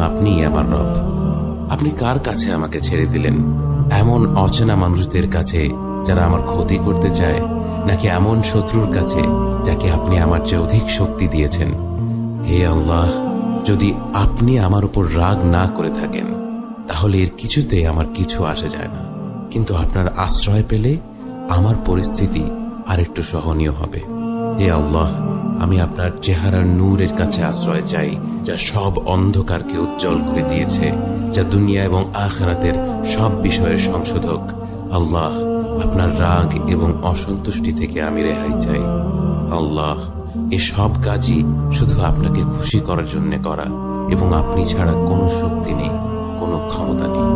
আপনিই আমার রব। আপনি কার কাছে আমাকে ছেড়ে দিলেন? এমন অচেনা মানুষদের কাছে যারা আমার ক্ষতি করতে চায়, নাকি এমন শত্রুর কাছে যাকে আপনি আমার চেয়ে অধিক শক্তি দিয়েছেন? হে আল্লাহ, যদি আপনি আমার উপর রাগ না করে থাকেন তাহলে এর কিছুতে আমার কিছু আসে যায় না, কিন্তু আপনার আশ্রয় পেলে আমার পরিস্থিতি আরেকটু সহনীয় হবে। হে আল্লাহ, আমি আপনার চেহারার নূরের কাছে আশ্রয় চাই, যা সব অন্ধকারকে উজ্জ্বল করে দিয়েছে, যা দুনিয়া এবং আখিরাতের সব বিষয়ের সংশোধক। আল্লাহ, আপনার রাগ এবং অসন্তুষ্টি থেকে আমি রেহাই চাই। আল্লাহ, এ সব কাজই শুধু আপনাকে খুশি করার জন্য করা, এবং আপনি ছাড়া কোনো শক্তি নেই, কোনো ক্ষমতা নেই।